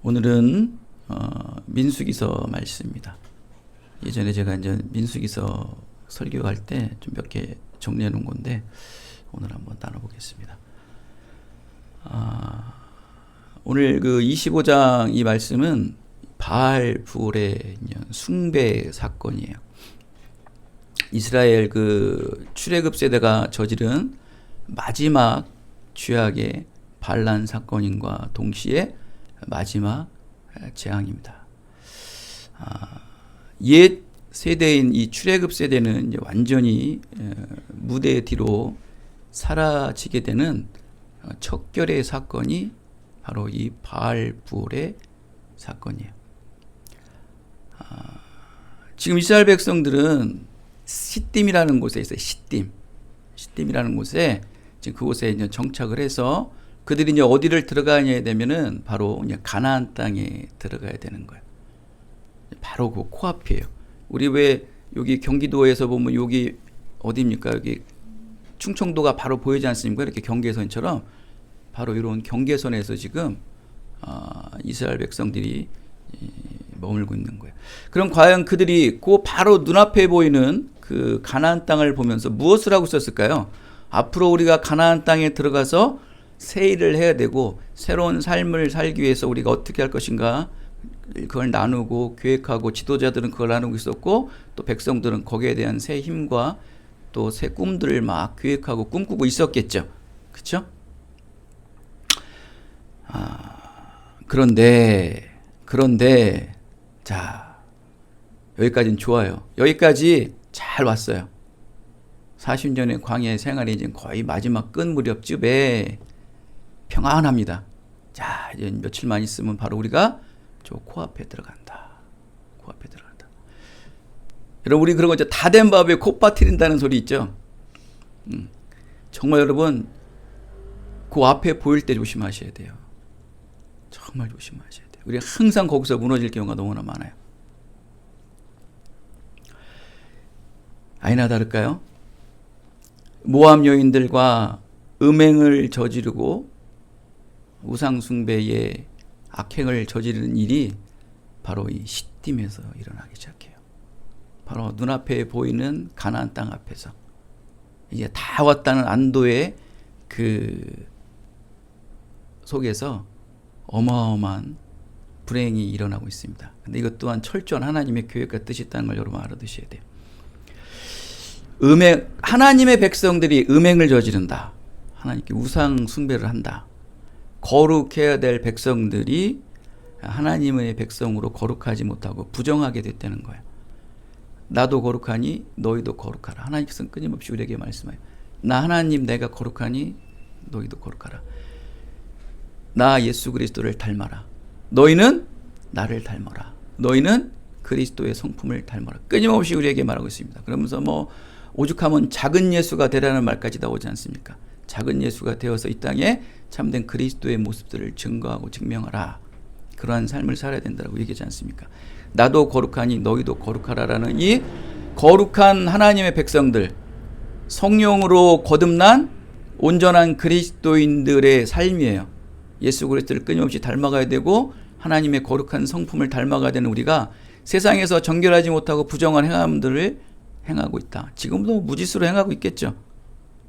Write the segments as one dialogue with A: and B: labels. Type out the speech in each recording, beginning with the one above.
A: 오늘은 민수기서 말씀입니다. 예전에 제가 이제 민수기서 설교할 때 좀 몇 개 정리해 놓은 건데 오늘 한번 나눠보겠습니다. 오늘 그 25장 이 말씀은 바알 부올의 숭배 사건이에요. 이스라엘 그 출애굽 세대가 저지른 마지막 죄악의 반란 사건인과 동시에 마지막 재앙입니다. 옛 세대인 이 출애굽 세대는 이제 완전히 무대 뒤로 사라지게 되는 척결의 사건이 바로 이 바알 부올의 사건이에요. 지금 이스라엘 백성들은 시딤이라는 곳에 있어요. 시딤이라는 곳에 지금 그곳에 이제 정착을 해서 그들이 이제 어디를 들어가냐 되면은 바로 이제 가나안 땅에 들어가야 되는 거예요. 바로 그 코앞이에요. 우리 왜 여기 경기도에서 보면 여기 어디입니까? 여기 충청도가 바로 보이지 않습니까? 이렇게 경계선처럼 바로 이런 경계선에서 지금 이스라엘 백성들이 머물고 있는 거예요. 그럼 과연 그들이 그 바로 눈앞에 보이는 그 가나안 땅을 보면서 무엇을 하고 있었을까요? 앞으로 우리가 가나안 땅에 들어가서 새 일을 해야 되고 새로운 삶을 살기 위해서 우리가 어떻게 할 것인가 그걸 나누고 계획하고 지도자들은 그걸 나누고 있었고 또 백성들은 거기에 대한 새 힘과 또 새 꿈들을 막 계획하고 꿈꾸고 있었겠죠. 그렇죠? 그런데 자, 여기까지는 좋아요. 여기까지 잘 왔어요. 40년의 광야의 생활이 이제 거의 마지막 끝 무렵쯤에 평안합니다. 자, 이제 며칠만 있으면 바로 우리가 저 코앞에 들어간다. 여러분, 우리 그런 거 다 된 밥에 콧 빠뜨린다는 소리 있죠? 정말 여러분, 그 앞에 보일 때 조심하셔야 돼요. 정말 조심하셔야 돼요. 우리 항상 거기서 무너질 경우가 너무나 많아요. 아니나 다를까요? 모압 여인들과 음행을 저지르고 우상숭배의 악행을 저지르는 일이 바로 이 시딤에서 일어나기 시작해요. 바로 눈앞에 보이는 가나안 땅 앞에서 이제 다 왔다는 안도의 그 속에서 어마어마한 불행이 일어나고 있습니다. 근데 이것 또한 철저한 하나님의 계획과 뜻이 있다는 걸 여러분 알아두셔야 돼요. 하나님의 백성들이 음행을 저지른다. 하나님께 우상 숭배를 한다. 거룩해야 될 백성들이 하나님의 백성으로 거룩하지 못하고 부정하게 됐다는 거예요. 나도 거룩하니 너희도 거룩하라. 하나님께서는 끊임없이 우리에게 말씀해요. 나 하나님 내가 거룩하니 너희도 거룩하라. 나 예수 그리스도를 닮아라. 너희는 나를 닮아라. 너희는 그리스도의 성품을 닮아라. 끊임없이 우리에게 말하고 있습니다. 그러면서 뭐 오죽하면 작은 예수가 되라는 말까지 나오지 않습니까? 작은 예수가 되어서 이 땅에 참된 그리스도의 모습들을 증거하고 증명하라. 그러한 삶을 살아야 된다고 얘기하지 않습니까? 나도 거룩하니 너희도 거룩하라라는 이 거룩한 하나님의 백성들, 성령으로 거듭난 온전한 그리스도인들의 삶이에요. 예수 그리스도를 끊임없이 닮아가야 되고 하나님의 거룩한 성품을 닮아가야 되는 우리가 세상에서 정결하지 못하고 부정한 행함들을 행하고 있다. 지금도 무지수로 행하고 있겠죠.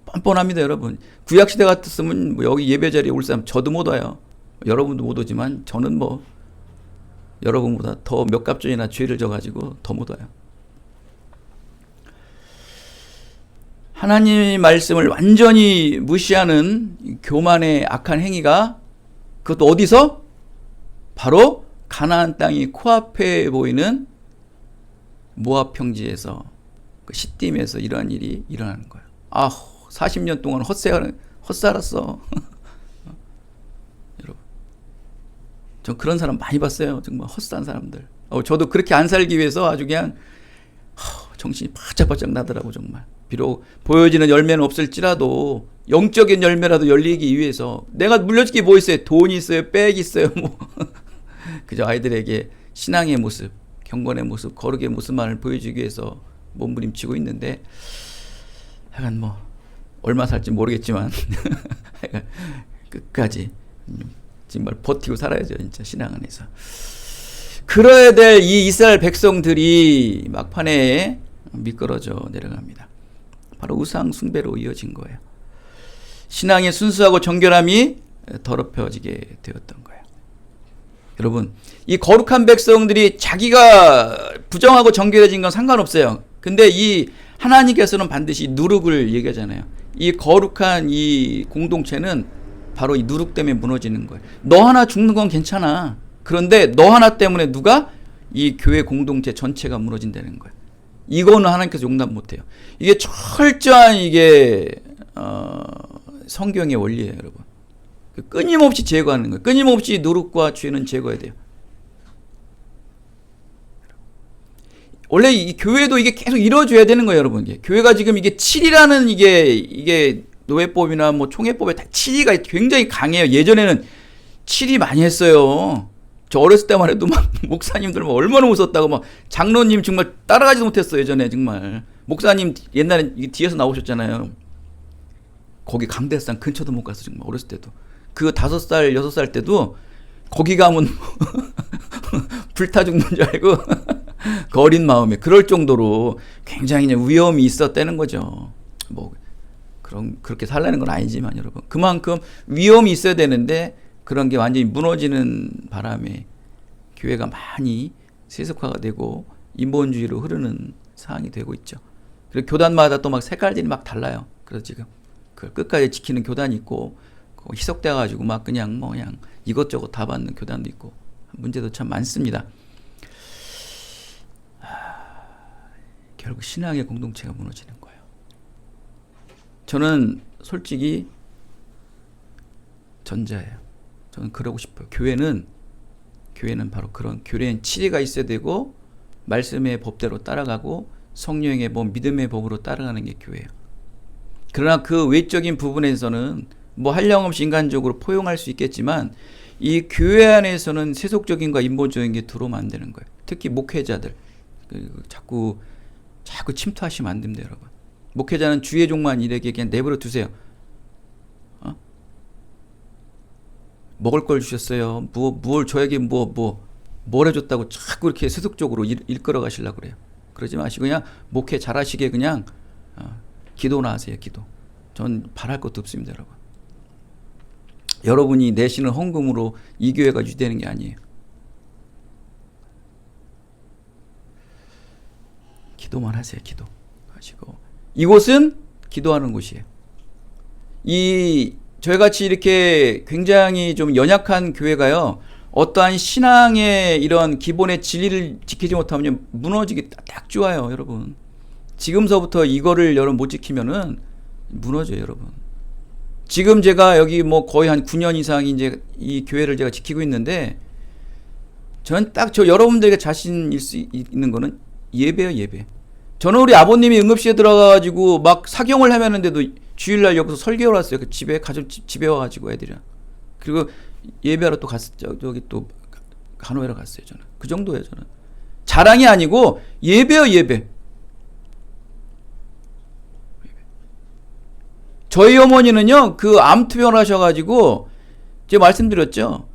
A: 뻔뻔합니다, 여러분. 구약시대 같았으면 뭐 여기 예배 자리에 올 사람 저도 못 와요. 여러분도 못 오지만 저는 뭐 여러분보다 더 몇 갑절이나 죄를 져가지고 더 못 와요. 하나님의 말씀을 완전히 무시하는 교만의 악한 행위가 그것도 어디서? 바로 가나안 땅이 코앞에 보이는 모압 평지에서 그 시딤에서 이러한 일이 일어나는 거예요. 40년 동안 헛살았어. 여러분, 전 그런 사람 많이 봤어요. 정말 헛산 사람들. 저도 그렇게 안 살기 위해서 아주 그냥 정신이 바짝바짝 나더라고 정말. 비록 보여지는 열매는 없을지라도 영적인 열매라도 열리기 위해서 내가 물려줄 게 뭐 있어요? 돈이 있어요? 백이 있어요? 뭐 그저 아이들에게 신앙의 모습, 경건의 모습, 거룩의 모습만을 보여주기 위해서 몸부림치고 있는데 하여간 뭐 얼마 살지 모르겠지만 끝까지 정말 버티고 살아야죠, 진짜 신앙 안에서. 그래야 될 이 이스라엘 백성들이 막판에 미끄러져 내려갑니다. 바로 우상 숭배로 이어진 거예요. 신앙의 순수하고 정결함이 더럽혀지게 되었던 거예요. 여러분, 이 거룩한 백성들이 자기가 부정하고 정결해진 건 상관없어요. 근데 이 하나님께서는 반드시 누룩을 얘기하잖아요. 이 거룩한 이 공동체는 바로 이 누룩 때문에 무너지는 거예요. 너 하나 죽는 건 괜찮아. 그런데 너 하나 때문에 누가? 이 교회 공동체 전체가 무너진다는 거예요. 이거는 하나님께서 용납 못해요. 이게 철저한 이게 성경의 원리예요, 여러분. 끊임없이 제거하는 거예요. 끊임없이 누룩과 죄는 제거해야 돼요. 원래 이 교회도 이게 계속 이루어져야 되는 거예요, 여러분. 교회가 지금 이게 7이라는 이게 노예법이나 뭐 총회법에 다 7이가 굉장히 강해요. 예전에는 7이 많이 했어요. 저 어렸을 때만 해도 막 목사님들 막 얼마나 웃었다고 막 장로님 정말 따라가지도 못했어요, 예전에 정말. 목사님 옛날에 뒤에서 나오셨잖아요. 거기 강대상 근처도 못 갔어, 정말 어렸을 때도. 그 5살, 6살 때도 거기 가면 불타 죽는 줄 알고 그 어린 마음에 그럴 정도로 굉장히 위험이 있었다는 거죠. 뭐 그렇게 살라는 건 아니지만 여러분, 그만큼 위험이 있어야 되는데 그런 게 완전히 무너지는 바람에 교회가 많이 세속화가 되고 인본주의로 흐르는 상황이 되고 있죠. 그리고 교단마다 또 막 색깔들이 막 달라요. 그래서 지금 그걸 끝까지 지키는 교단이 있고 희석돼가지고 막 그냥 이것저것 다 받는 교단도 있고 문제도 참 많습니다. 결국 신앙의 공동체가 무너지는 거예요. 저는 솔직히 전자예요. 저는 그러고 싶어요. 교회는 바로 그런 교회엔 치리가 있어야 되고 말씀의 법대로 따라가고 성령의 법, 믿음의 법으로 따라가는 게 교회예요. 그러나 그 외적인 부분에서는 뭐 한량없이 인간적으로 포용할 수 있겠지만 이 교회 안에서는 세속적인과 인본적인 게 들어오면 안 되는 거예요. 특히 목회자들 자꾸 침투하시면 안 됩니다, 여러분. 목회자는 주의 종만 일에게 그냥 내버려 두세요. 먹을 걸 주셨어요. 뭘 저에게 뭘 해줬다고 자꾸 이렇게 세속적으로 일끌어 가시려고 그래요. 그러지 마시고 그냥 목회 잘하시게 그냥 기도나 하세요. 기도. 전 바랄 것도 없습니다, 여러분. 여러분이 내시는 헌금으로 이 교회가 유지되는 게 아니에요. 기도만 하세요. 기도 하시고 이곳은 기도하는 곳이에요. 저희같이 이렇게 굉장히 좀 연약한 교회가요, 어떠한 신앙의 이런 기본의 진리를 지키지 못하면 무너지기 딱 좋아요, 여러분. 지금서부터 이거를 여러분 못 지키면은 무너져요, 여러분. 지금 제가 여기 뭐 거의 한 9년 이상 이제 이 교회를 제가 지키고 있는데, 저는 딱 여러분들에게 자신 있는 거는 예배예요, 예배. 저는 우리 아버님이 응급실에 들어가가지고 막 사경을 헤매는데도 주일날 여기서 설교를 왔어요. 그 집에 와가지고 애들이랑. 그리고 예배하러 또 갔었죠. 여기 또 간호회로 갔어요, 저는. 그 정도예요, 저는. 자랑이 아니고 예배요, 예배. 저희 어머니는요, 그 암투병을 하셔가지고, 제가 말씀드렸죠.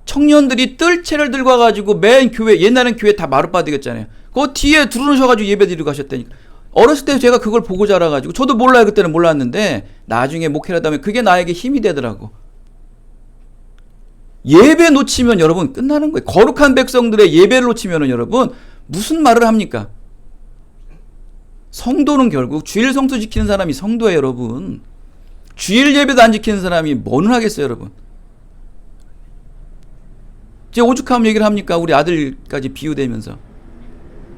A: 청년들이 뜰채를 들고 와가지고 맨 교회, 옛날엔 교회 다 마룻바닥이었잖아요. 그 뒤에 들어오셔가지고 예배 드리고 가셨다니까. 어렸을 때 제가 그걸 보고 자라가지고, 저도 몰라요. 그때는 몰랐는데, 나중에 목회를 하다 보면 그게 나에게 힘이 되더라고. 예배 놓치면 여러분 끝나는 거예요. 거룩한 백성들의 예배를 놓치면은 여러분, 무슨 말을 합니까? 성도는 결국 주일 성수 지키는 사람이 성도예요, 여러분. 주일 예배도 안 지키는 사람이 뭐는 하겠어요, 여러분. 제가 오죽하면 얘기를 합니까? 우리 아들까지 비유되면서.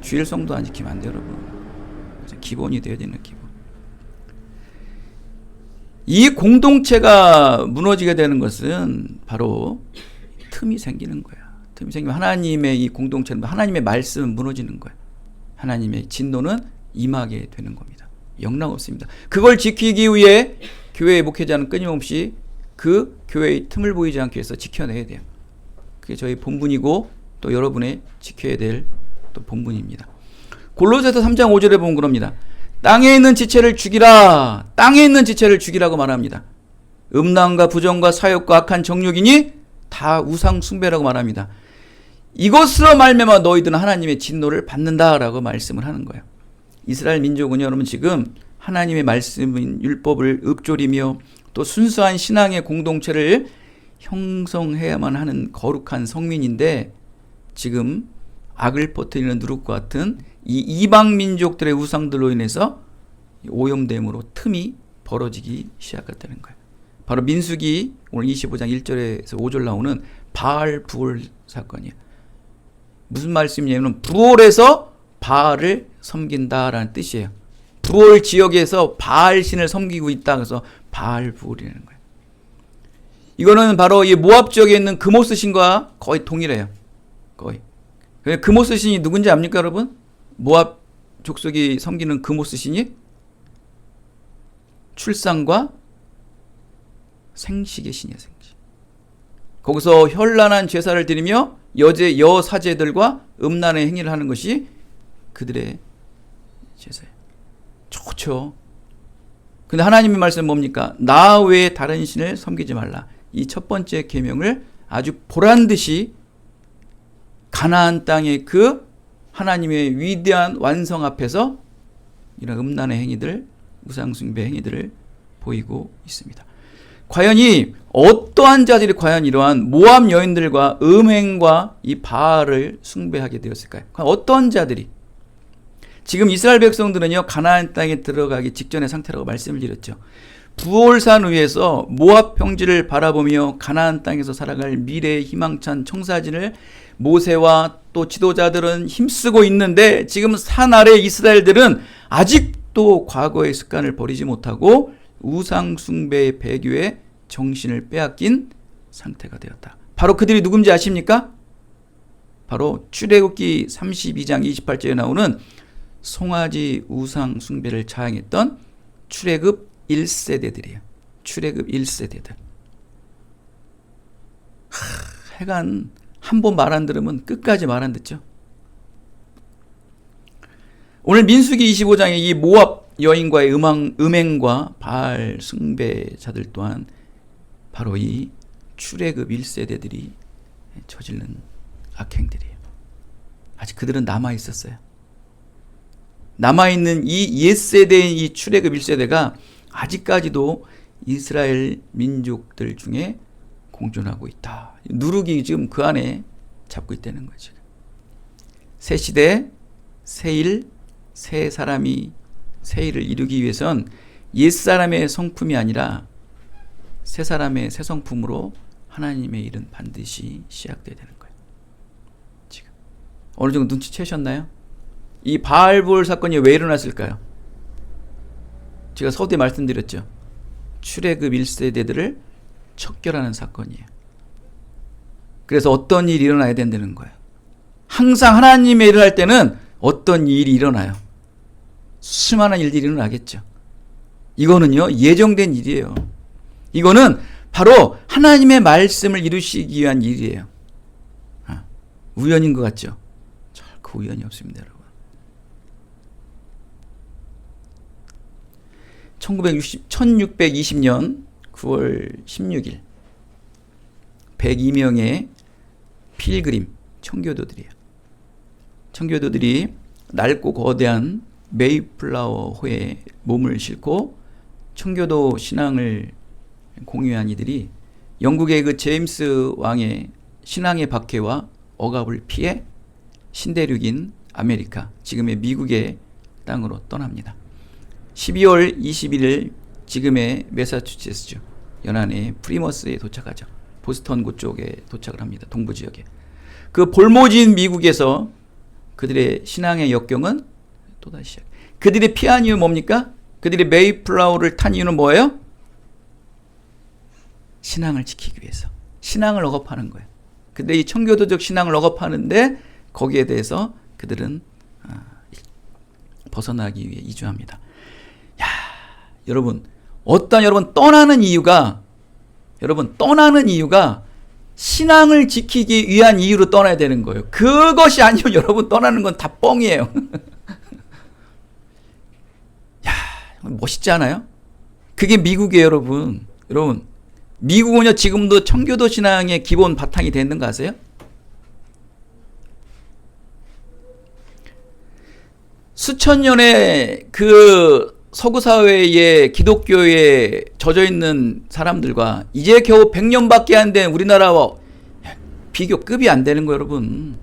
A: 주일 성도 안 지키면 안 돼요, 여러분. 기본이 되어야 되는 기본. 이 공동체가 무너지게 되는 것은 바로 틈이 생기는 거야. 틈이 생기면 하나님의 이 공동체는, 하나님의 말씀은 무너지는 거야. 하나님의 진노는 임하게 되는 겁니다. 영락 없습니다. 그걸 지키기 위해 교회의 목회자는 끊임없이 그 교회의 틈을 보이지 않게 해서 지켜내야 돼요. 그게 저희 본분이고 또 여러분의 지켜야 될 또 본분입니다. 골로새서 3장 5절에 보면 그럽니다. 땅에 있는 지체를 죽이라. 땅에 있는 지체를 죽이라고 말합니다. 음란과 부정과 사욕과 악한 정욕이니 다 우상 숭배라고 말합니다. 이것으로 말미암아 너희들은 하나님의 진노를 받는다라고 말씀을 하는 거예요. 이스라엘 민족은 여러분 지금 하나님의 말씀인 율법을 읊조리며 또 순수한 신앙의 공동체를 형성해야만 하는 거룩한 성민인데 지금 악을 퍼뜨리는 누룩과 같은 이 이방 민족들의 우상들로 인해서 오염됨으로 틈이 벌어지기 시작했다는 거예요. 바로 민수기 오늘 25장 1절에서 5절 나오는 바알 부올 사건이에요. 무슨 말씀이냐면 부올에서 바알을 섬긴다라는 뜻이에요. 부올 지역에서 바알 신을 섬기고 있다. 그래서 바알 부올이라는 거예요. 이거는 바로 이 모압 지역에 있는 그모스 신과 거의 동일해요. 거의. 그모스 신이 누군지 압니까, 여러분? 모압 족속이 섬기는 그모스 신이 출산과 생식의 신이에요. 생식. 거기서 현란한 제사를 드리며 여사제들과 음란의 행위를 하는 것이 그들의 제사예요. 좋죠. 근데 하나님의 말씀은 뭡니까? 나 외에 다른 신을 섬기지 말라. 이 첫 번째 계명을 아주 보란듯이 가나안 땅의 그 하나님의 위대한 완성 앞에서 이런 음란의 행위들, 우상숭배 행위들을 보이고 있습니다. 과연 어떠한 자들이 과연 이러한 모압 여인들과 음행과 이 바알을 숭배하게 되었을까요? 과연 어떠한 자들이? 지금 이스라엘 백성들은요, 가나안 땅에 들어가기 직전의 상태라고 말씀을 드렸죠. 부올산 위에서 모압 평지를 바라보며 가나안 땅에서 살아갈 미래의 희망찬 청사진을 모세와 또 지도자들은 힘쓰고 있는데 지금 산 아래 이스라엘들은 아직도 과거의 습관을 버리지 못하고 우상 숭배의 배교에 정신을 빼앗긴 상태가 되었다. 바로 그들이 누군지 아십니까? 바로 출애굽기 32장 28절에 나오는 송아지 우상 숭배를 자행했던 출애굽 1세대들이에요. 출애굽 1세대들. 하여간 한 번 말 안 들으면 끝까지 말 안 듣죠. 오늘 민수기 25장의 이 모압 여인과의 음행과 바알 숭배자들 또한 바로 이 출애굽 1세대들이 저지른 악행들이에요. 아직 그들은 남아 있었어요. 남아있는 이 옛세대인 이 출애굽 1세대가 아직까지도 이스라엘 민족들 중에 공존하고 있다. 누룩이 지금 그 안에 잡고 있다는 거죠. 새 시대, 새 일, 새 사람이 새 일을 이루기 위해선 옛사람의 성품이 아니라 새 사람의 새 성품으로 하나님의 일은 반드시 시작돼야 되는 거예요. 지금 어느 정도 눈치채셨나요? 이 바알볼 사건이 왜 일어났을까요? 제가 서두에 말씀드렸죠. 출애굽 1세대들을 척결하는 사건이에요. 그래서 어떤 일이 일어나야 된다는 거예요. 항상 하나님의 일을 할 때는 어떤 일이 일어나요. 수많은 일들이 일어나겠죠. 이거는요, 예정된 일이에요. 이거는 바로 하나님의 말씀을 이루시기 위한 일이에요. 우연인 것 같죠? 결코 우연이 없습니다, 여러분. 1620년 9월 16일 102명의 필그림 청교도들이에요. 청교도들이 낡고 거대한 메이플라워호에 몸을 싣고 청교도 신앙을 공유한 이들이 영국의 그 제임스 왕의 신앙의 박해와 억압을 피해 신대륙인 아메리카, 지금의 미국의 땅으로 떠납니다. 12월 21일 지금의 매사추세츠주 연안의 프리머스에 도착하죠. 보스턴구 쪽에 도착을 합니다. 동부 지역에. 그 볼모진 미국에서 그들의 신앙의 역경은 또다시 시작. 그들이 피한 이유 뭡니까? 그들이 메이플라워를 탄 이유는 뭐예요? 신앙을 지키기 위해서. 신앙을 억압하는 거예요. 근데 이 청교도적 신앙을 억압하는데 거기에 대해서 그들은 벗어나기 위해 이주합니다. 야, 여러분 떠나는 이유가 신앙을 지키기 위한 이유로 떠나야 되는 거예요. 그것이 아니면 여러분 떠나는 건 다 뻥이에요. 야, 멋있지 않아요? 그게 미국이에요, 여러분. 미국은요 지금도 청교도 신앙의 기본 바탕이 되는 거 아세요? 수천 년의 그 서구 사회의 기독교에 젖어 있는 사람들과 이제 겨우 100년밖에 안 된 우리나라와 비교급이 안 되는 거예요, 여러분.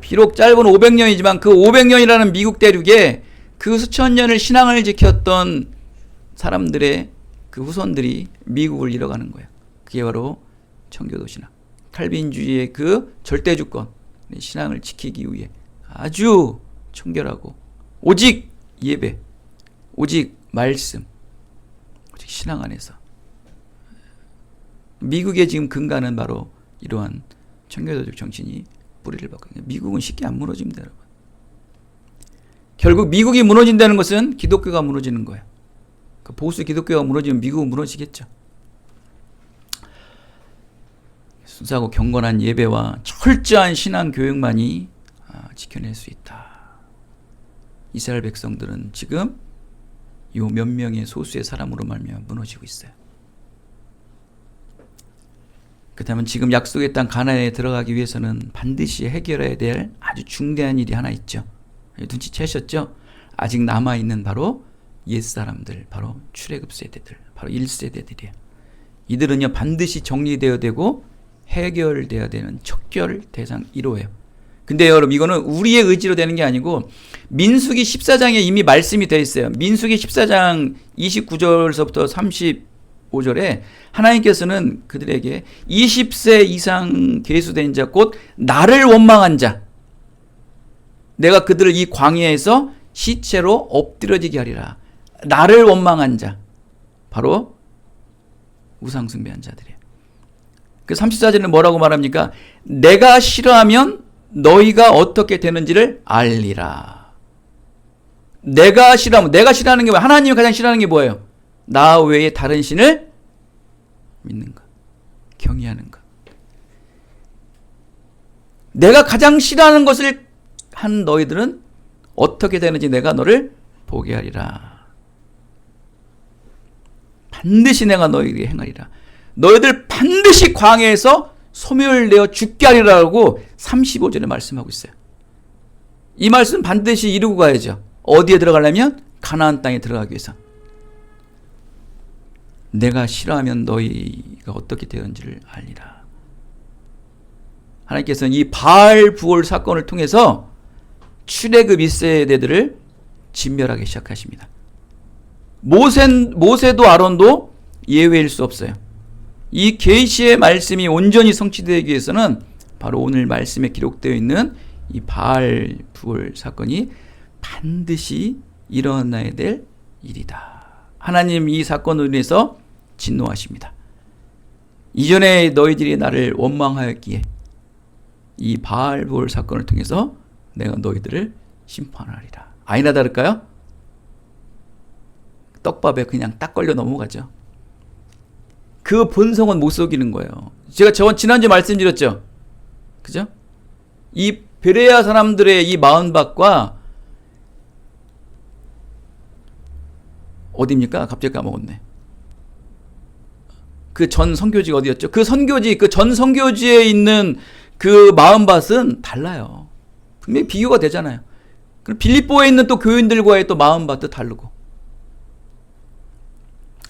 A: 비록 짧은 500년이지만 그 500년이라는 미국 대륙에 그 수천 년을 신앙을 지켰던 사람들의 그 후손들이 미국을 잃어가는 거예요. 그게 바로 청교도 신앙. 칼빈주의의 그 절대주권 신앙을 지키기 위해 아주 청결하고 오직 예배, 오직 말씀, 오직 신앙 안에서 미국의 지금 근간은 바로 이러한 청교도적 정신이 뿌리를 받고 있는 거예요. 미국은 쉽게 안 무너집니다, 여러분. 결국 미국이 무너진다는 것은 기독교가 무너지는 거예요. 그 보수 기독교가 무너지면 미국은 무너지겠죠. 순수하고 경건한 예배와 철저한 신앙 교육만이 지켜낼 수 있다. 이스라엘 백성들은 지금 요 몇 명의 소수의 사람으로 말미암아 무너지고 있어요. 그렇다면 지금 약속의 땅 가나안에 들어가기 위해서는 반드시 해결해야 될 아주 중대한 일이 하나 있죠. 눈치채셨죠? 아직 남아있는 바로 옛사람들, 바로 출애굽 세대들, 바로 1세대들이에요. 이들은요 반드시 정리되어야 되고 해결되어야 되는 척결 대상 1호예요. 근데 여러분 이거는 우리의 의지로 되는 게 아니고 민수기 14장에 이미 말씀이 되어 있어요. 민수기 14장 29절서부터 35절에 하나님께서는 그들에게 20세 이상 계수된 자 곧 나를 원망한 자 내가 그들을 이 광야에서 시체로 엎드려지게 하리라. 나를 원망한 자 바로 우상숭배한 자들이에요. 그 34절은 뭐라고 말합니까? 내가 싫어하면 너희가 어떻게 되는지를 알리라. 내가 싫어하면, 내가 싫어하는 게 뭐야? 하나님이 가장 싫어하는 게 뭐예요? 나 외에 다른 신을 믿는 것, 경외하는 것. 내가 가장 싫어하는 것을 한 너희들은 어떻게 되는지 내가 너를 보게 하리라. 반드시 내가 너희에게 행하리라. 너희들 반드시 광야에서 소멸되어 죽게 하리라고 35절에 말씀하고 있어요. 이 말씀 반드시 이루고 가야죠. 어디에 들어가려면 가나안 땅에 들어가기 위해서. 내가 싫어하면 너희가 어떻게 되는지를 알리라. 하나님께서는 이 바알 부올 사건을 통해서 출애굽 1세대들을 진멸하기 시작하십니다. 모세도 아론도 예외일 수 없어요. 이 계시의 말씀이 온전히 성취되기 위해서는 바로 오늘 말씀에 기록되어 있는 이 바알 부올 사건이 반드시 일어나야 될 일이다. 하나님 이 사건으로 인해서 진노하십니다. 이전에 너희들이 나를 원망하였기에 이 바알 부올 사건을 통해서 내가 너희들을 심판하리라. 아니나 다를까요? 떡밥에 그냥 딱 걸려 넘어가죠. 그 본성은 못 속이는 거예요. 제가 지난주에 말씀드렸죠. 그죠? 이 베레아 사람들의 이 마음밭과 어디입니까? 갑자기 까먹었네. 그 전 선교지가 어디였죠? 그 선교지, 그 전 선교지에 있는 그 마음밭은 달라요. 분명히 비교가 되잖아요. 그럼 빌립보에 있는 또 교인들과의 또 마음밭도 다르고.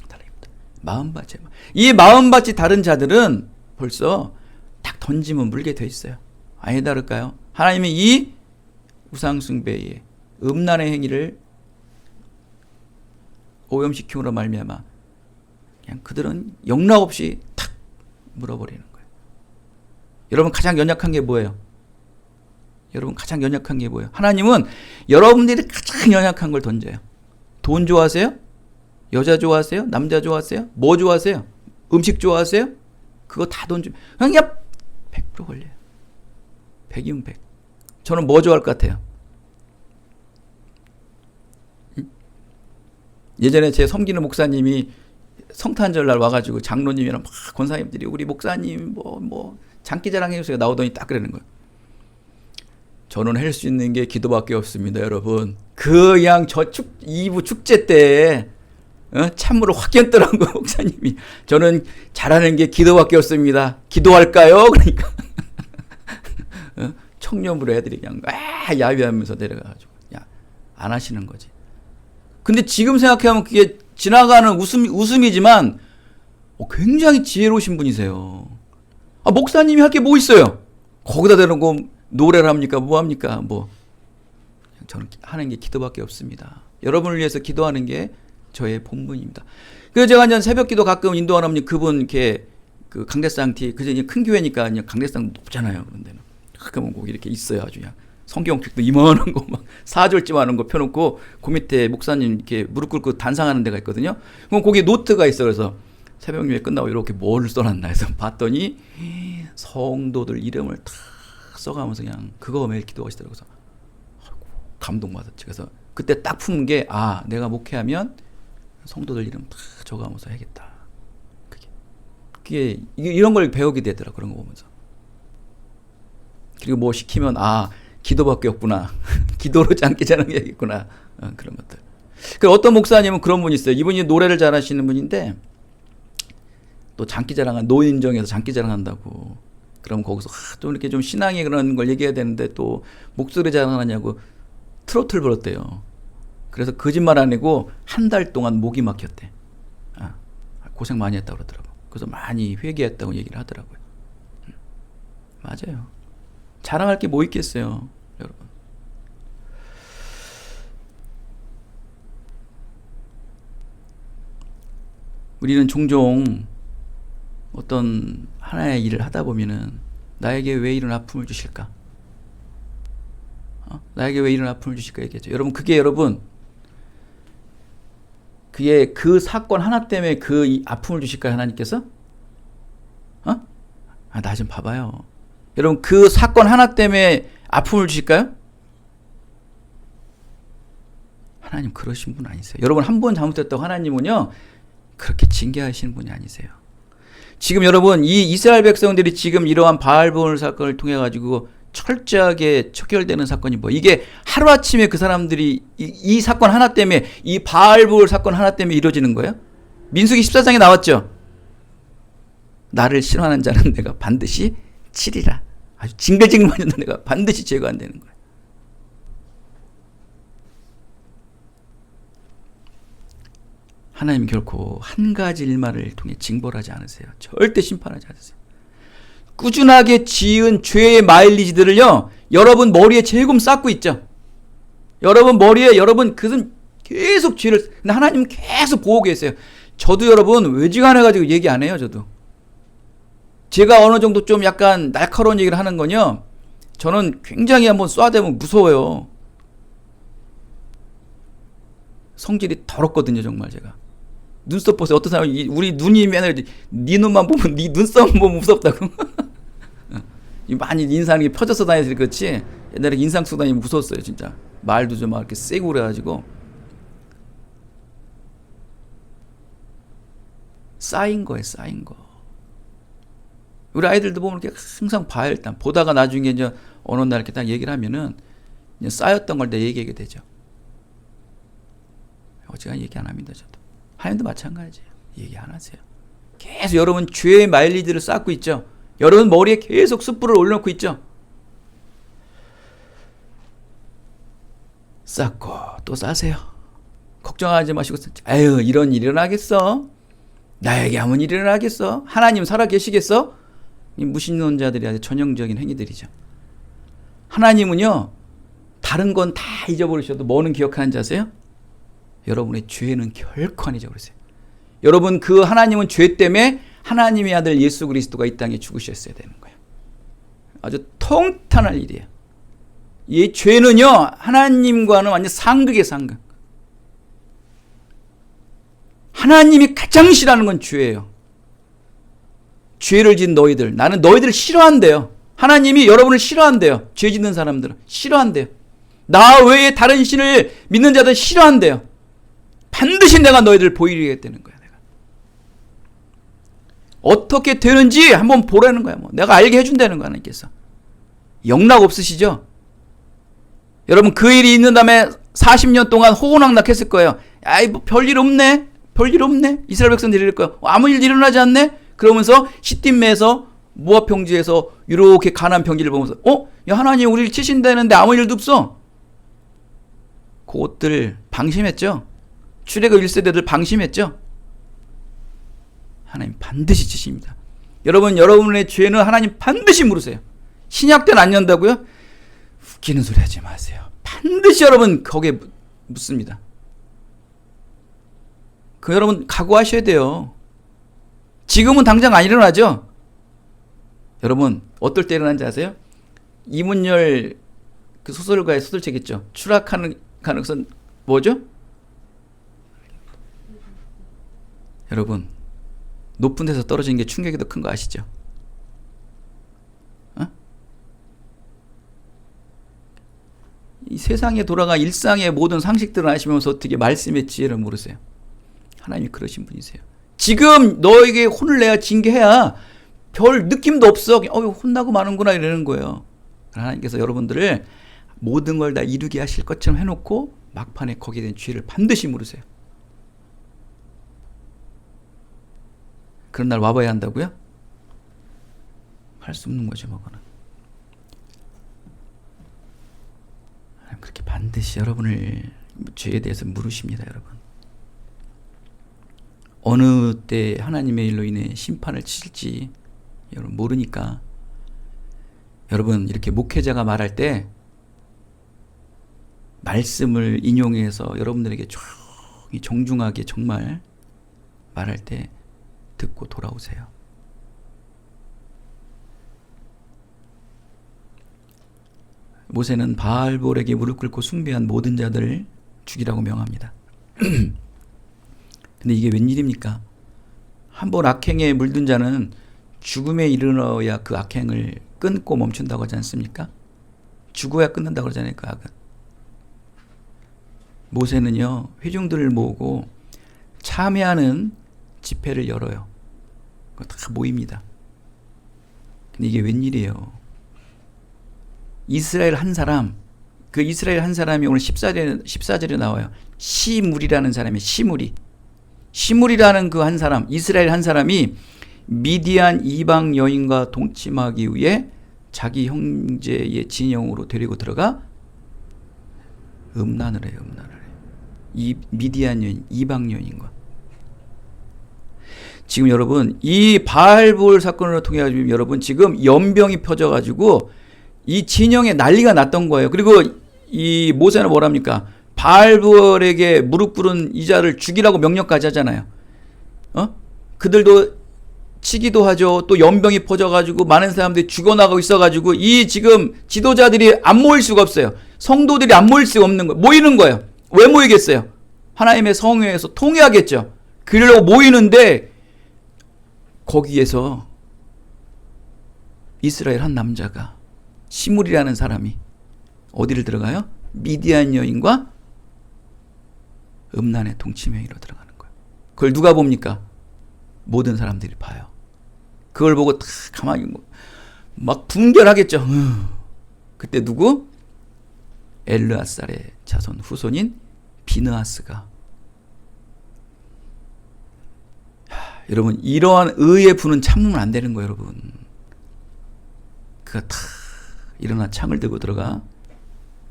A: 다릅니다. 마음밭이. 이 마음밭이 다른 자들은 벌써 딱 던지면 물게 돼 있어요. 아니 다를까요? 하나님이 이 우상숭배의 음란의 행위를 오염시킴으로 말미암아 그냥 그들은 영락없이 탁 물어버리는 거예요. 여러분 가장 연약한 게 뭐예요? 여러분 가장 연약한 게 뭐예요? 하나님은 여러분들이 가장 연약한 걸 던져요. 돈 좋아하세요? 여자 좋아하세요? 남자 좋아하세요? 뭐 좋아하세요? 음식 좋아하세요? 그거 다 던져. 그냥 100% 걸려요. 100이면 100. 저는 뭐 좋아할 것 같아요? 예전에 제 섬기는 목사님이 성탄절날 와가지고 장로님이랑 막 권사님들이 우리 목사님 뭐 장기자랑 해주세요 나오더니 딱 그러는 거예요. 저는 할 수 있는 게 기도밖에 없습니다, 여러분. 그냥 저 2부 축제 때 찬물을 확 끼얹더라고 목사님이. 저는 잘하는 게 기도밖에 없습니다. 기도할까요? 그러니까 청년부로 애들이 그냥 야비하면서 내려가가지고 안 하시는 거지. 근데 지금 생각해보면 그게 지나가는 웃음이지만 굉장히 지혜로우신 분이세요. 목사님이 할 게 뭐 있어요? 거기다 대놓고 노래를 합니까? 뭐 합니까? 저는 하는 게 기도밖에 없습니다. 여러분을 위해서 기도하는 게 저의 본분입니다. 그래서 제가 이제 새벽 기도 가끔 인도하는 그분 이렇게 그 강대상 뒤에 그저 큰 교회니까 그냥 강대상 높잖아요. 그런 데는 가끔은 꼭 이렇게 있어요. 아주 그냥 성경책도 이만한 거 막 4절쯤 거 펴놓고 그 밑에 목사님 이렇게 무릎 꿇고 단상하는 데가 있거든요. 그럼 거기에 노트가 있어. 그래서 새벽 예배 끝나고 이렇게 뭘 써놨나 해서 봤더니 성도들 이름을 다 써가면서 그냥 그거 매일 기도하시더라고요. 그래서 감동받았지. 그래서 그때 딱 푸는 게 내가 목회하면 성도들 이름 다 적어가면서 해야겠다. 그게 이런 걸 배우게 되더라. 그런 거 보면서. 그리고 뭐 시키면 기도밖에 없구나. 기도로 장기 자랑해야겠구나. 그런 것들. 그리고 어떤 목사님은 그런 분이 있어요. 이분이 노래를 잘하시는 분인데 또 장기 자랑한 노인정에서 장기 자랑한다고. 그럼 거기서 좀 이렇게 좀 신앙의 그런 걸 얘기해야 되는데 또 목소리 자랑하냐고 트로트를 불었대요. 그래서 거짓말 안 하고 한 달 동안 목이 막혔대. 고생 많이 했다고 그러더라고. 그래서 많이 회개했다고 얘기를 하더라고요. 맞아요. 자랑할 게 뭐 있겠어요, 여러분. 우리는 종종 어떤 하나의 일을 하다 보면은 나에게 왜 이런 아픔을 주실까? 나에게 왜 이런 아픔을 주실까 얘기하죠. 여러분, 그게 그 사건 하나 때문에 그 아픔을 주실까요, 하나님께서? 나 좀 봐봐요. 여러분, 그 사건 하나 때문에 아픔을 주실까요? 하나님 그러신 분 아니세요. 여러분, 한 번 잘못했다고 하나님은요 그렇게 징계하시는 분이 아니세요. 지금 여러분, 이 이스라엘 백성들이 지금 이러한 바알볼 사건을 통해 가지고 철저하게 척결되는 사건이 이게 하루아침에 그 사람들이 이 사건 하나 때문에, 이 바알볼 사건 하나 때문에 이루어지는 거예요? 민수기 14장에 나왔죠. 나를 싫어하는 자는 내가 반드시 치리라. 아주 징글징글 맞는 내가 반드시 제거 안 되는 거예요. 하나님 결코 한 가지 일만을 통해 징벌하지 않으세요. 절대 심판하지 않으세요. 꾸준하게 지은 죄의 마일리지들을요, 여러분 머리에 재금 쌓고 있죠. 여러분 머리에, 그것은 계속 죄를, 근데 하나님은 계속 보고 계세요. 저도 여러분 외지간해가지고 얘기 안 해요, 저도. 제가 어느 정도 좀 약간 날카로운 얘기를 하는 건요, 저는 굉장히 한번 쏴대면 무서워요. 성질이 더럽거든요, 정말 제가. 눈썹 보세요. 어떤 사람이, 우리 눈이 맨날 네 눈만 보면, 네 눈썹 보면 무섭다고. 많이 인상이 펴져서 다녀서 그렇지, 옛날에 인상 쓰고 다니면 무서웠어요, 진짜. 말도 좀 막 이렇게 세고 그래가지고. 쌓인 거예요, 쌓인 거. 우리 아이들도 보면 이렇게 항상 봐요, 일단. 보다가 나중에 이제 어느 날 이렇게 딱 얘기를 하면은 이제 쌓였던 걸 내 얘기하게 되죠. 어지간히 얘기 안 합니다, 저도. 하나님도 마찬가지예요. 얘기 안 하세요. 계속 여러분 죄의 마일리지를 쌓고 있죠. 여러분 머리에 계속 숯불을 올려놓고 있죠. 쌓고 또 쌓으세요. 걱정하지 마시고, 이런 일이 일어나겠어? 나에게 아무 일이 일어나겠어? 하나님 살아 계시겠어? 이 무신론자들이 아주 전형적인 행위들이죠. 하나님은요, 다른 건 다 잊어버리셔도 뭐는 기억하는지 아세요? 여러분의 죄는 결코 안 잊어버리세요. 여러분, 그 하나님은 죄 때문에 하나님의 아들 예수 그리스도가 이 땅에 죽으셨어야 되는 거예요. 아주 통탄할 일이에요. 이 죄는요, 하나님과는 완전 상극이에요, 상극. 하나님이 가장 싫어하는 건 죄예요. 죄를 지은 너희들, 나는 너희들을 싫어한대요. 하나님이 여러분을 싫어한대요. 죄 짓는 사람들은 싫어한대요. 나 외에 다른 신을 믿는 자들 싫어한대요. 반드시 내가 너희들을 보이겠다는 거야. 내가 어떻게 되는지 한번 보라는 거야. 내가 알게 해준다는 거야, 하나님께서. 영락 없으시죠? 여러분, 그 일이 있는 다음에 40년 동안 호곤락락했을 거예요. 뭐 별일 없네. 별일 없네. 이스라엘 백성들이 이럴 거야. 아무 일 일어나지 않네. 그러면서 시딤에서 모압 평지에서 이렇게 가나안 평지를 보면서 야 하나님 우리를 치신다는데 아무 일도 없어. 그것들 방심했죠. 출애굽 1세대들 방심했죠. 하나님 반드시 치십니다. 여러분, 여러분의 죄는 하나님 반드시 물으세요. 신약 때는 안 연다고요? 웃기는 소리 하지 마세요. 반드시 여러분 거기에 묻습니다. 그 여러분 각오하셔야 돼요. 지금은 당장 안 일어나죠? 여러분 어떨 때 일어난지 아세요? 이문열 그 소설가의 소설책 있죠. 추락하는 가능성 뭐죠? 여러분 높은 데서 떨어지는 게 충격이 더 큰 거 아시죠? 이 세상에 돌아가 일상의 모든 상식들을 아시면서 어떻게 말씀의 지혜를 모르세요? 하나님이 그러신 분이세요. 지금 너에게 혼을 내야 징계해야 별 느낌도 없어. 혼나고 마는구나 이러는 거예요. 하나님께서 여러분들을 모든 걸 다 이루게 하실 것처럼 해놓고 막판에 거기에 대한 죄를 반드시 물으세요. 그런 날 와봐야 한다고요? 할 수 없는 거죠, 뭐거는. 그렇게 반드시 여러분을 죄에 대해서 물으십니다, 여러분. 어느 때 하나님의 일로 인해 심판을 치실지 여러분 모르니까 여러분 이렇게 목회자가 말할 때 말씀을 인용해서 여러분들에게 조용히 정중하게 정말 말할 때 듣고 돌아오세요. 모세는 바알볼에게 무릎 꿇고 숭배한 모든 자들을 죽이라고 명합니다. 근데 이게 웬일입니까? 한번 악행에 물든 자는 죽음에 이르러야 그 악행을 끊고 멈춘다고 하지 않습니까? 죽어야 끊는다고 그러잖아요, 그 악은. 모세는요, 회중들을 모으고 참회하는 집회를 열어요. 그거 다 모입니다. 근데 이게 웬일이에요? 이스라엘 한 사람, 그 이스라엘 한 사람이 오늘 14절에 나와요. 시물이라는 사람이 시물이라는 그 한 사람, 이스라엘 한 사람이 미디안 이방 여인과 동침하기 위해 자기 형제의 진영으로 데리고 들어가 음란을 해요. 이 미디안 여인, 이방 여인과. 지금 여러분 이 바알볼 사건을 통해 가지고 여러분 지금 연병이 펴져가지고 이 진영에 난리가 났던 거예요. 그리고 이 모세는 뭐랍니까? 바알볼에게 무릎 꿇은 이자를 죽이라고 명령까지 하잖아요. 그들도 치기도 하죠. 또 연병이 퍼져가지고 많은 사람들이 죽어나가고 있어가지고 이 지금 지도자들이 안 모일 수가 없어요. 성도들이 안 모일 수가 없는 거예요. 모이는 거예요. 왜 모이겠어요? 하나님의 성회에서 통회하겠죠. 그러려고 모이는데 거기에서 이스라엘 한 남자가 시물이라는 사람이 어디를 들어가요? 미디안 여인과 음란의 동침행위로 들어가는 거예요. 그걸 누가 봅니까? 모든 사람들이 봐요. 그걸 보고 다 가만히 막 분별하겠죠. 그때 누구? 엘르아살의 자손 후손인 비느하스가. 여러분 이러한 의의 분은 참으면 안 되는 거예요, 여러분. 그가 다 일어나 창을 들고 들어가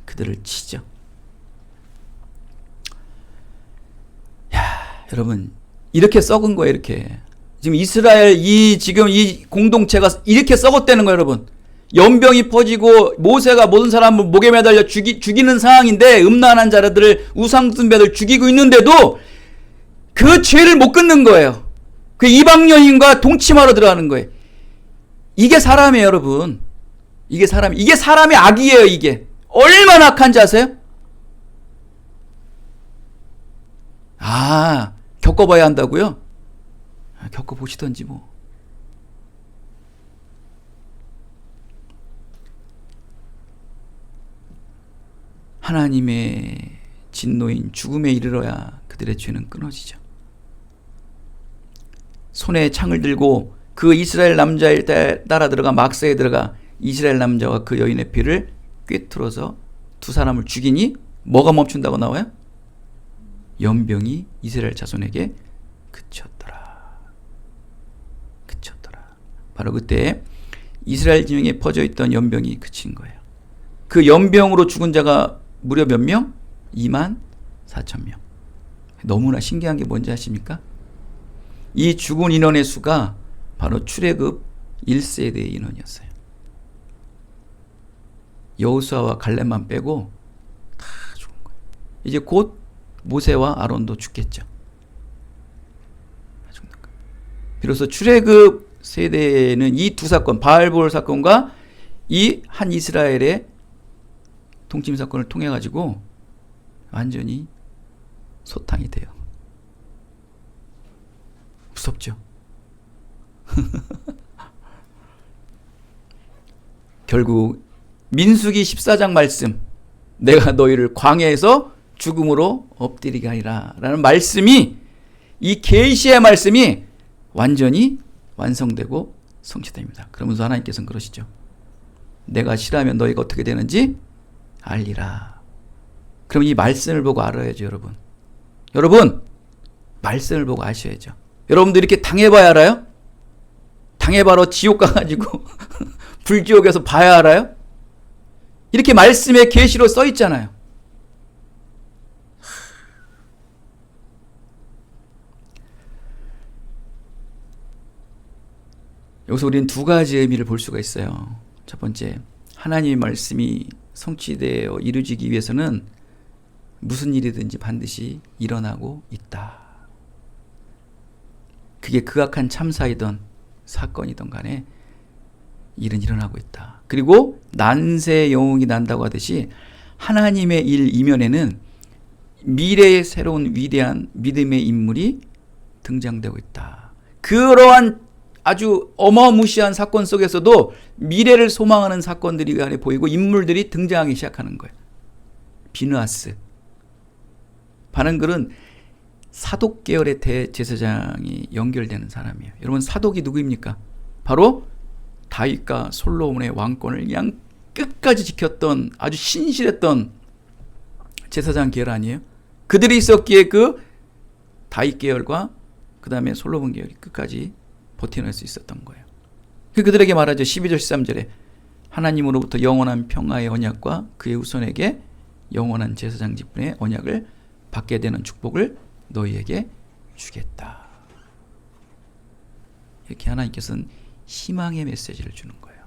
A: 그들을 치죠. 여러분 이렇게 썩은 거예요. 이렇게 지금 이스라엘 지금 이 공동체가 이렇게 썩었다는 거예요, 여러분. 연병이 퍼지고 모세가 모든 사람을 목에 매달려 죽이는 상황인데 음란한 자들을 우상숭배들 죽이고 있는데도 그 죄를 못 끊는 거예요. 그 이방 여인과 동침하러 들어가는 거예요. 이게 사람이에요, 여러분. 이게 사람의 악이에요. 이게 얼마나 악한지 아세요? 겪어봐야 한다고요? 겪어보시던지 뭐. 하나님의 진노인 죽음에 이르러야 그들의 죄는 끊어지죠. 손에 창을 들고 그 이스라엘 남자에 따라 들어가 막사에 들어가 이스라엘 남자와 그 여인의 피를 꿰뚫어서 두 사람을 죽이니 뭐가 멈춘다고 나와요? 연병이 이스라엘 자손에게 그쳤더라. 그쳤더라. 바로 그때 이스라엘 진영에 퍼져 있던 연병이 그친 거예요. 그 연병으로 죽은 자가 무려 몇 명? 24,000명. 너무나 신기한 게 뭔지 아십니까? 이 죽은 인원의 수가 바로 출애굽 1세대의 인원이었어요. 여호수아와 갈렙만 빼고 다 죽은 거예요. 이제 곧 모세와 아론도 죽겠죠. 죽는 거예요. 비로소 출애굽 세대에는 이 두 사건, 바알볼 사건과 이 한 이스라엘의 통치 사건을 통해 가지고 완전히 소탕이 돼요. 무섭죠? 결국 민수기 14장 말씀, 내가 너희를 광야에서 죽음으로 엎드리게 하리라 라는 말씀이, 이 계시의 말씀이 완전히 완성되고 성취됩니다. 그러면서 하나님께서는 그러시죠. 내가 싫어하면 너희가 어떻게 되는지 알리라. 그럼 이 말씀을 보고 알아야죠, 여러분. 여러분, 말씀을 보고 아셔야죠. 여러분들 이렇게 당해봐야 알아요? 당해봐라 지옥 가가지고 불지옥에서 봐야 알아요? 이렇게 말씀에 계시로 써 있잖아요. 여기서 우리는 두 가지 의미를 볼 수가 있어요. 첫 번째, 하나님의 말씀이 성취되어 이루어지기 위해서는 무슨 일이든지 반드시 일어나고 있다. 그게 극악한 참사이든 사건이든 간에 일은 일어나고 있다. 그리고 난세 영웅이 난다고 하듯이 하나님의 일 이면에는 미래의 새로운 위대한 믿음의 인물이 등장되고 있다. 그러한 아주 어마무시한 사건 속에서도 미래를 소망하는 사건들이 그 안에 보이고 인물들이 등장하기 시작하는 거예요. 비느하스. 바는글은 사독 계열의 대제사장이 연결되는 사람이에요. 여러분, 사독이 누구입니까? 바로 다윗과 솔로몬의 왕권을 그냥 끝까지 지켰던 아주 신실했던 제사장 계열 아니에요? 그들이 있었기에 그 다윗 계열과 그 다음에 솔로몬 계열이 끝까지 버텨낼 수 있었던 거예요. 그들에게 말하죠. 12절 13절에 하나님으로부터 영원한 평화의 언약과 그의 후손에게 영원한 제사장 직분의 언약을 받게 되는 축복을 너희에게 주겠다. 이렇게 하나님께서는 희망의 메시지를 주는 거예요.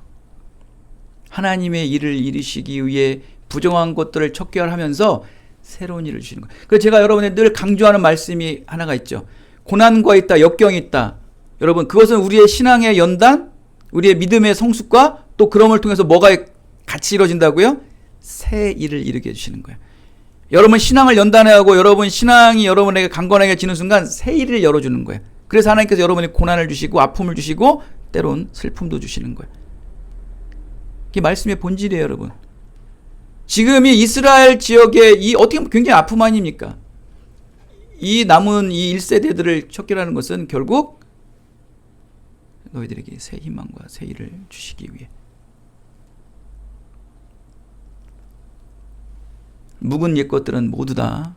A: 하나님의 일을 이루시기 위해 부정한 것들을 척결하면서 새로운 일을 주시는 거예요. 그래서 제가 여러분에 늘 강조하는 말씀이 하나가 있죠. 고난과 있다, 역경이 있다. 여러분, 그것은 우리의 신앙의 연단, 우리의 믿음의 성숙과 또 그럼을 통해서 뭐가 같이 이루어진다고요? 새 일을 이루게 해주시는 거예요. 여러분 신앙을 연단해하고 여러분 신앙이 여러분에게 강건해지는 순간 새 일을 열어주는 거예요. 그래서 하나님께서 여러분에게 고난을 주시고 아픔을 주시고 때론 슬픔도 주시는 거예요. 이게 말씀의 본질이에요, 여러분. 지금 이 이스라엘 지역의 이 어떻게 보면 굉장히 아픔 아닙니까? 이 남은 이 1세대들을 척결하는 것은 결국 너희들에게 새 희망과 새 일을 주시기 위해. 묵은 옛 것들은 모두 다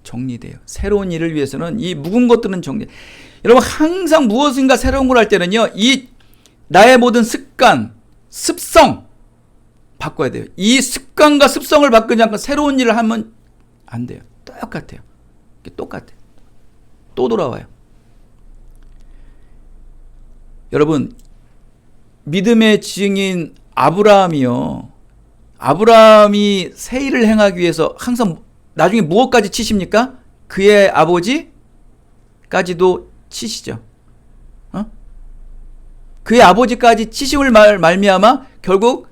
A: 정리돼요. 새로운 일을 위해서는 이 묵은 것들은 정리. 여러분, 항상 무엇인가 새로운 걸 할 때는요, 이 나의 모든 습관, 습성 바꿔야 돼요. 이 습관과 습성을 바꾸지 않고 새로운 일을 하면 안 돼요. 똑같아요. 똑같아요. 또 돌아와요. 여러분, 믿음의 증인 아브라함이 새 일을 행하기 위해서 항상 나중에 무엇까지 치십니까? 그의 아버지까지도 치시죠. 그의 아버지까지 치심을 말미암아 결국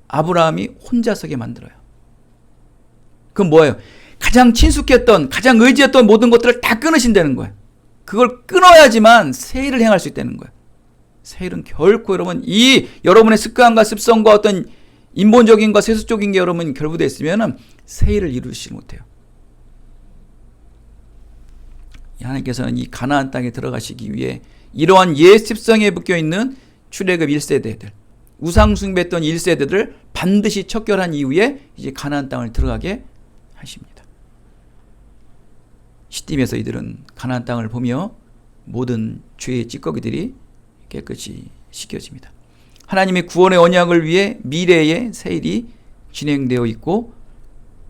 A: 아브라함이 혼자 서게 만들어요. 그건 뭐예요? 가장 친숙했던, 가장 의지했던 모든 것들을 다 끊으신다는 거예요. 그걸 끊어야지만 새 일을 행할 수 있다는 거예요. 새 일은 결코 여러분, 이 여러분의 습관과 습성과 어떤 인본적인과 세속적인 게 여러분 결부되어 있으면 새 일을 이루지 못해요. 하나님께서는 이 가나안 땅에 들어가시기 위해 이러한 옛 습성에 묶여있는 출애굽 1세대들, 우상숭배했던 1세대들을 반드시 척결한 이후에 이제 가나안 땅을 들어가게 하십니다. 시딤에서 이들은 가나안 땅을 보며 모든 죄의 찌꺼기들이 깨끗이 씻겨집니다. 하나님의 구원의 언약을 위해 미래의 세일이 진행되어 있고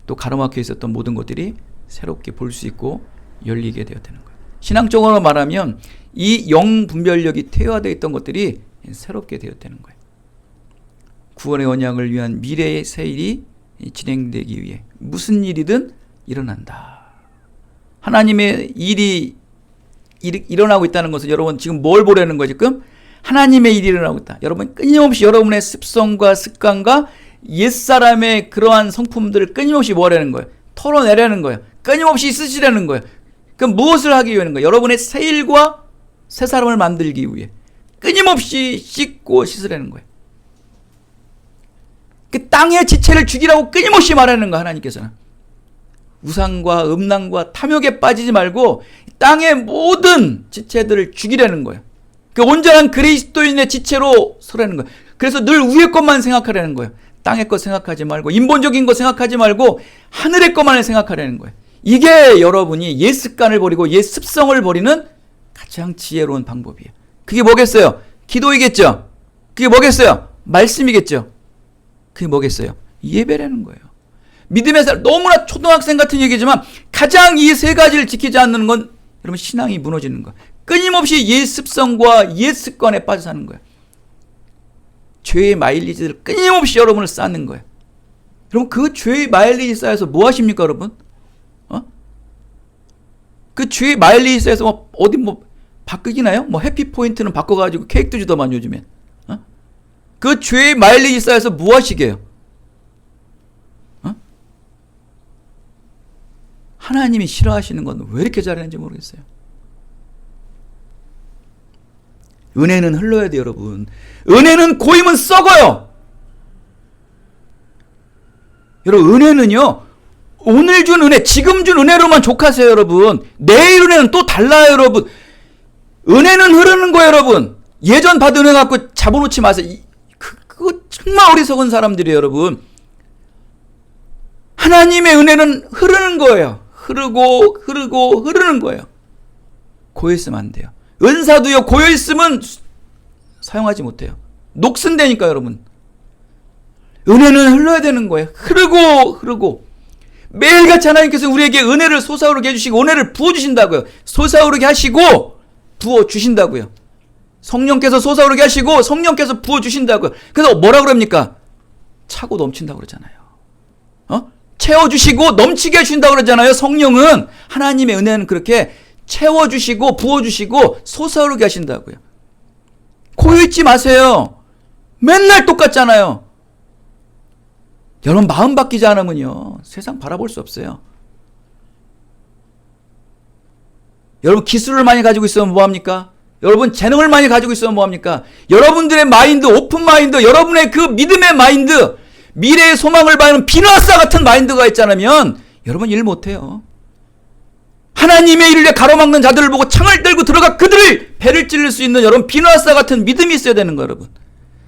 A: 또 가로막혀 있었던 모든 것들이 새롭게 볼 수 있고 열리게 되었다는 거예요. 신앙적으로 말하면 이 영분별력이 퇴화되어 있던 것들이 새롭게 되었다는 거예요. 구원의 언약을 위한 미래의 세일이 진행되기 위해 무슨 일이든 일어난다. 하나님의 일이 일어나고 있다는 것은 여러분 지금 뭘 보려는 거죠? 지금 하나님의 일이 일어나고 있다. 여러분 끊임없이 여러분의 습성과 습관과 옛사람의 그러한 성품들을 끊임없이 뭐라는 거예요? 털어내려는 거예요. 끊임없이 쓰시려는 거예요. 그럼 무엇을 하기 위한 거예요? 여러분의 새 일과 새 사람을 만들기 위해 끊임없이 씻고 씻으려는 거예요. 그 땅의 지체를 죽이라고 끊임없이 말하는 거예요. 하나님께서는 우상과 음란과 탐욕에 빠지지 말고 땅의 모든 지체들을 죽이려는 거예요. 그 온전한 그리스도인의 지체로 서라는 거예요. 그래서 늘 위의 것만 생각하려는 거예요. 땅의 것 생각하지 말고 인본적인 것 생각하지 말고 하늘의 것만을 생각하려는 거예요. 이게 여러분이 옛 습관을 버리고 옛 습성을 버리는 가장 지혜로운 방법이에요. 그게 뭐겠어요? 기도이겠죠? 그게 뭐겠어요? 말씀이겠죠? 그게 뭐겠어요? 예배라는 거예요. 믿음의 살, 너무나 초등학생 같은 얘기지만 가장 이 세 가지를 지키지 않는 건 여러분 신앙이 무너지는 거예요. 끊임없이 옛 습성과 옛 습관에 빠져 사는 거예요. 죄의 마일리지를 끊임없이 여러분을 쌓는 거예요. 여러분 그 죄의 마일리지 쌓여서 뭐 하십니까 여러분? 그 죄의 마일리지 쌓여서 뭐 어디 뭐 바뀌나요? 뭐 해피포인트는 바꿔가지고 케이크도 주더만 요즘엔. 그 죄의 마일리지 쌓여서 뭐 하시게요? 하나님이 싫어하시는 건 왜 이렇게 잘하는지 모르겠어요. 은혜는 흘러야 돼요, 여러분. 은혜는 고이면 썩어요. 여러분, 은혜는요, 오늘 준 은혜, 지금 준 은혜로만 족하세요, 여러분. 내일 은혜는 또 달라요, 여러분. 은혜는 흐르는 거예요, 여러분. 예전 받은 은혜 갖고 잡아놓지 마세요. 그거 정말 어리석은 사람들이에요, 여러분. 하나님의 은혜는 흐르는 거예요. 흐르고 흐르는 거예요. 고여있으면 안 돼요. 은사도요, 고여있으면 사용하지 못해요. 녹슨다니까 여러분. 은혜는 흘러야 되는 거예요. 흐르고 매일같이 하나님께서 우리에게 은혜를 솟아오르게 해주시고 은혜를 부어주신다고요. 솟아오르게 하시고 부어주신다고요. 성령께서 솟아오르게 하시고 성령께서 부어주신다고요. 그래서 뭐라 그럽니까? 차고 넘친다고 그러잖아요. 채워주시고 넘치게 해주신다고 그러잖아요. 성령은, 하나님의 은혜는 그렇게 채워주시고 부어주시고 솟아오르게 하신다고요. 고여있지 마세요. 맨날 똑같잖아요. 여러분 마음 바뀌지 않으면요 세상 바라볼 수 없어요. 여러분 기술을 많이 가지고 있으면 뭐합니까? 여러분 재능을 많이 가지고 있으면 뭐합니까? 여러분들의 마인드, 오픈 마인드, 여러분의 그 믿음의 마인드, 미래의 소망을 바라는 비누아싸 같은 마인드가 있잖아요. 여러분 일 못해요. 하나님의 일을 가로막는 자들을 보고 창을 들고 들어가 그들을 배를 찔릴 수 있는 여러분 비누아싸 같은 믿음이 있어야 되는 거예요. 여러분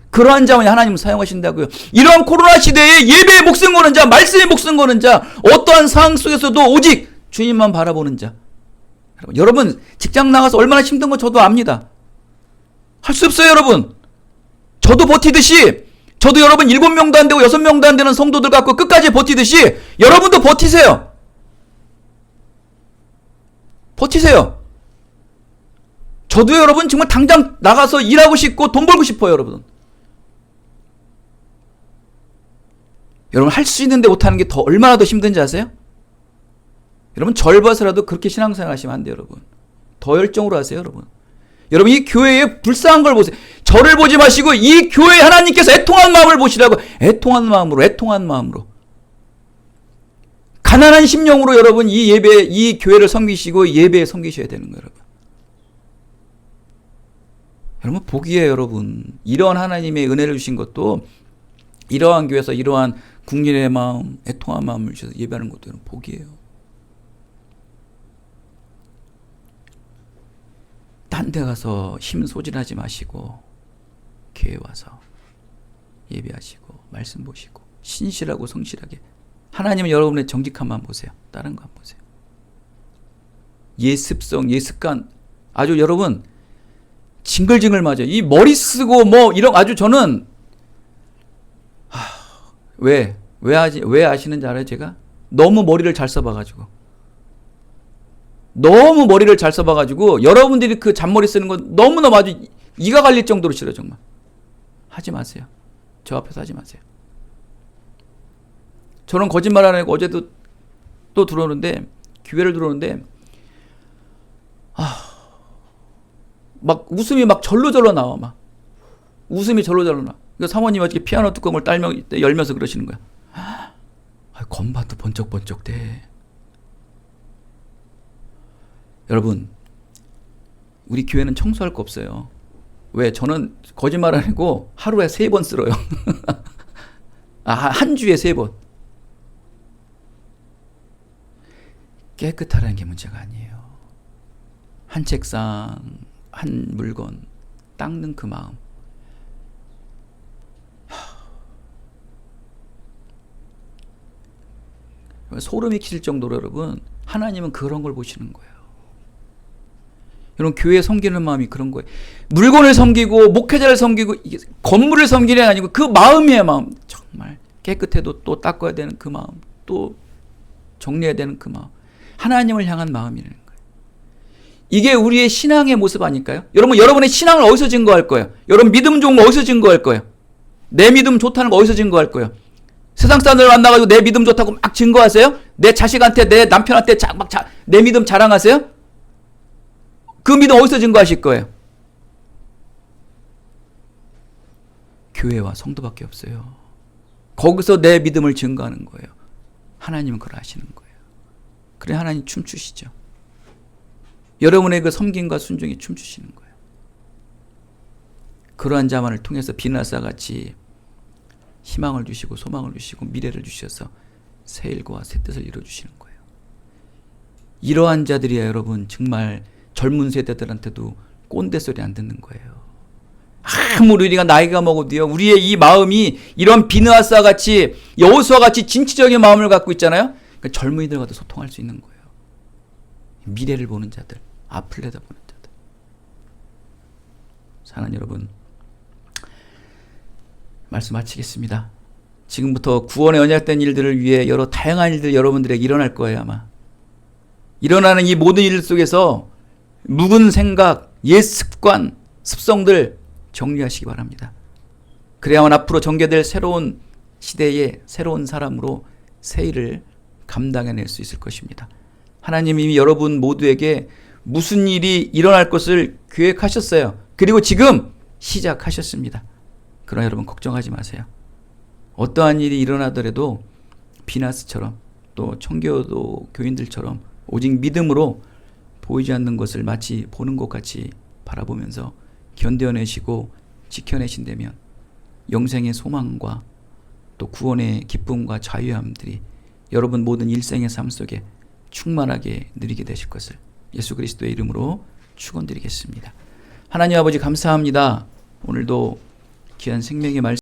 A: 그러한 자만이 하나님을 사용하신다고요. 이러한 코로나 시대에 예배에 목숨 거는 자, 말씀에 목숨 거는 자, 어떠한 상황 속에서도 오직 주님만 바라보는 자. 여러분 직장 나가서 얼마나 힘든 거 저도 압니다. 할 수 없어요 여러분. 저도 버티듯이, 저도 여러분 7명도 안 되고 6명도 안 되는 성도들 갖고 끝까지 버티듯이 여러분도 버티세요. 버티세요. 저도 여러분 정말 당장 나가서 일하고 싶고 돈 벌고 싶어요 여러분. 여러분 할 수 있는데 못하는 게 더 얼마나 더 힘든지 아세요? 여러분 절 봐서라도 그렇게 신앙생활 하시면 안 돼요 여러분. 더 열정으로 하세요 여러분. 여러분 이 교회에 불쌍한 걸 보세요. 저를 보지 마시고 이 교회에 하나님께서 애통한 마음을 보시라고. 애통한 마음으로 가난한 심령으로 여러분 이 예배, 이 교회를 섬기시고 예배에 섬기셔야 되는 거예요 여러분. 여러분 복이에요 여러분. 이러한 하나님의 은혜를 주신 것도, 이러한 교회에서 이러한 국민의 마음, 애통한 마음을 주셔서 예배하는 것도 여러분 복이에요. 딴 데 가서 힘 소진하지 마시고 교회 와서 예배하시고 말씀 보시고 신실하고 성실하게, 하나님은 여러분의 정직함만 보세요. 다른 거 안 보세요. 옛 습성, 옛 습관 아주 여러분 징글징글 맞아요. 이 머리 쓰고 뭐 이런 아주 저는 왜 아시는지 알아요? 제가 너무 머리를 잘 써봐가지고 여러분들이 그 잔머리 쓰는 거 너무너무 아주 이가 갈릴 정도로 싫어요. 정말 하지 마세요. 저 앞에서 하지 마세요. 저는 거짓말 안 하고 어제도 또 들어오는데 교회를 들어오는데 막 웃음이 막 절로 나와. 막 웃음이 절로 나와. 그러니까 사모님이 어떻게 피아노 뚜껑을 열면서 그러시는 거야. 건반도 번쩍번쩍 돼. 여러분 우리 교회는 청소할 거 없어요. 왜? 저는 거짓말 안 하고 하루에 3번 쓸어요. 한 주에 3번. 깨끗하라는 게 문제가 아니에요. 한 책상, 한 물건 닦는 그 마음. 소름이 끼칠 정도로 여러분 하나님은 그런 걸 보시는 거예요. 여러분 교회 섬기는 마음이 그런 거예요. 물건을 섬기고 목회자를 섬기고 이게 건물을 섬기는 게 아니고 그 마음이에요. 마음. 정말 깨끗해도 또 닦아야 되는 그 마음, 또 정리해야 되는 그 마음. 하나님을 향한 마음이라는 거예요. 이게 우리의 신앙의 모습 아닐까요? 여러분의 신앙을 어디서 증거할 거예요? 여러분 믿음 좋은 거 어디서 증거할 거예요? 내 믿음 좋다는 거 어디서 증거할 거예요? 세상 사람들 만나가지고 내 믿음 좋다고 막 증거하세요? 내 자식한테, 내 남편한테 내 믿음 자랑하세요? 그 믿음 어디서 증거하실 거예요? 교회와 성도밖에 없어요. 거기서 내 믿음을 증거하는 거예요. 하나님은 그걸 아시는 거예요. 그래 하나님 춤추시죠. 여러분의 그 섬김과 순종이 춤추시는 거예요. 그러한 자만을 통해서 비나사 같이 희망을 주시고 소망을 주시고 미래를 주셔서 새 일과 새 뜻을 이루어주시는 거예요. 이러한 자들이야 여러분 정말 젊은 세대들한테도 꼰대 소리 안 듣는 거예요. 아무리 우리가 나이가 먹어도요 우리의 이 마음이 이런 비느하스와 같이 여호수아와 같이 진취적인 마음을 갖고 있잖아요. 그러니까 젊은이들과도 소통할 수 있는 거예요. 미래를 보는 자들, 앞을 내다보는 자들. 사랑하는 여러분, 말씀 마치겠습니다. 지금부터 구원의 언약된 일들을 위해 여러 다양한 일들이 여러분들에게 일어날 거예요. 아마 일어나는 이 모든 일 속에서 묵은 생각, 옛 습관, 습성들 정리하시기 바랍니다. 그래야만 앞으로 전개될 새로운 시대의 새로운 사람으로 새 일을 감당해낼 수 있을 것입니다. 하나님이 여러분 모두에게 무슨 일이 일어날 것을 계획하셨어요. 그리고 지금 시작하셨습니다. 그러나 여러분 걱정하지 마세요. 어떠한 일이 일어나더라도 비나스처럼 또 청교도 교인들처럼 오직 믿음으로 보이지 않는 것을 마치 보는 것 같이 바라보면서 견뎌내시고 지켜내신다면 영생의 소망과 또 구원의 기쁨과 자유함들이 여러분 모든 일생의 삶 속에 충만하게 누리게 되실 것을 예수 그리스도의 이름으로 축원드리겠습니다. 하나님 아버지 감사합니다. 오늘도 귀한 생명의 말씀